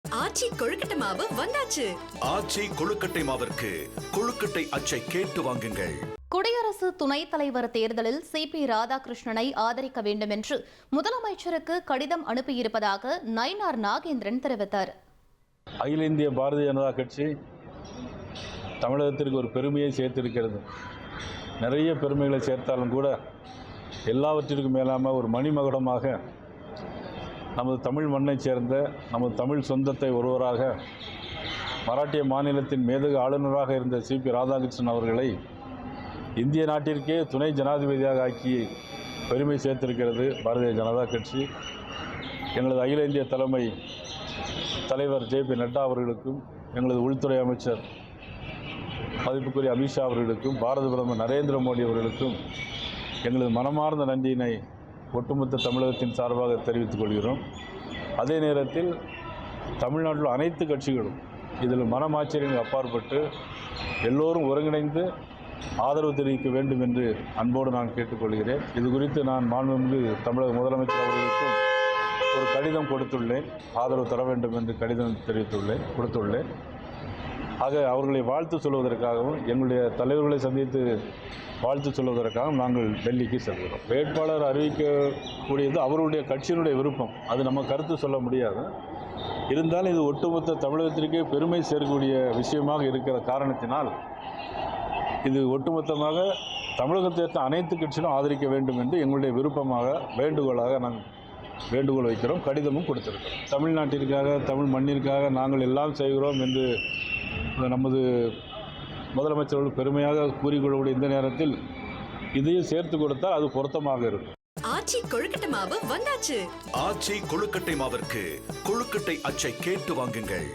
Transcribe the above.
ஆச்சி கொழுக்கட்டை மாவு வந்தாச்சு. ஆச்சி கொழுக்கட்டை மாவிற்கு கொழுக்கட்டை அச்சை கேட்டு வாங்குங்கள். குடியரசு துணைத் தலைவர் தேர்தலில் சிபி ராதாகிருஷ்ணனை ஆதரிக்க வேண்டும் என்று முதலமைச்சருக்கு கடிதம் அனுப்பியிருப்பதாக நயினார் நாகேந்திரன் தெரிவித்தார். அகில இந்திய பாரதிய ஜனதா கட்சி தமிழகத்திற்கு ஒரு பெருமையை சேர்த்திருக்கிறது. நிறைய பெருமைகளை சேர்த்தாலும் கூட எல்லாவற்றிற்கும் மேலாமல் ஒரு மணிமகுடமாக நமது தமிழ் மண்ணைச் சேர்ந்த நமது தமிழ் சொந்தத்தை ஒருவராக மராட்டிய மாநிலத்தின் மேதகு ஆளுநராக இருந்த சிபி ராதாகிருஷ்ணன் அவர்களை இந்திய நாட்டிற்கே துணை ஜனாதிபதியாக ஆக்கி பெருமை சேர்த்திருக்கிறது பாரதிய ஜனதா கட்சி. எங்களது அகில இந்திய தலைவர் ஜே.பி. நட்டா அவர்களுக்கும், எங்களது உள்துறை அமைச்சர் மதிப்புக்குரிய அமித்ஷா அவர்களுக்கும், பாரத பிரதமர் நரேந்திர மோடி அவர்களுக்கும் எங்களது மனமார்ந்த நன்றியினை ஒட்டுமொத்த தமிழகத்தின் சார்பாக தெரிவித்துக் கொள்கிறோம். அதே நேரத்தில் தமிழ்நாட்டில் அனைத்து கட்சிகளும் இதில் மனமாச்சரியங்கள் அப்பாற்பட்டு எல்லோரும் ஒருங்கிணைந்து ஆதரவு தெரிவிக்க வேண்டும் என்று அன்போடு நான் கேட்டுக்கொள்கிறேன். இது குறித்து நான் மாண்புமிகு தமிழக முதலமைச்சர் அவர்களுக்கும் ஒரு கடிதம் கொடுத்துள்ளேன். ஆதரவு தர வேண்டும் என்று கடிதம் கொடுத்துள்ளேன். ஆக அவர்களை வாழ்த்து சொல்வதற்காகவும் எங்களுடைய தலைவர்களை சந்தித்து வாழ்த்து சொல்வதற்காகவும் நாங்கள் டெல்லிக்கு செல்கிறோம். வேட்பாளர் அறிவிக்கக்கூடியது அவருடைய கட்சியினுடைய விருப்பம், அது நம்ம கருத்து சொல்ல முடியாது. இருந்தாலும் இது ஒட்டுமொத்த தமிழகத்திற்கே பெருமை சேர்க்கக்கூடிய விஷயமாக இருக்கிற காரணத்தினால் இது ஒட்டுமொத்தமாக தமிழகத்தை அனைத்து கட்சிகளும் ஆதரிக்க வேண்டும் என்று எங்களுடைய விருப்பமாக வேண்டுகோளாக நாங்கள் வேண்டுகோள் வைக்கிறோம். கடிதமும் கொடுத்திருக்கிறோம். தமிழ்நாட்டிற்காக, தமிழ் மண்ணிற்காக நாங்கள் எல்லாம் செய்கிறோம் என்று நமது முதலமைச்சர்கள் பெருமையாக கூறிக்கொள்ளக்கூடிய இந்த நேரத்தில் இதையும் சேர்த்து கொடுத்தால் அது பொருத்தமாக இருக்கும். ஆச்சி கொழுக்கட்டை மாவு வந்தாச்சு. ஆச்சி கொழுக்கட்டை மாவிற்கு கொழுக்கட்டை அச்சை கேட்டு வாங்குங்கள்.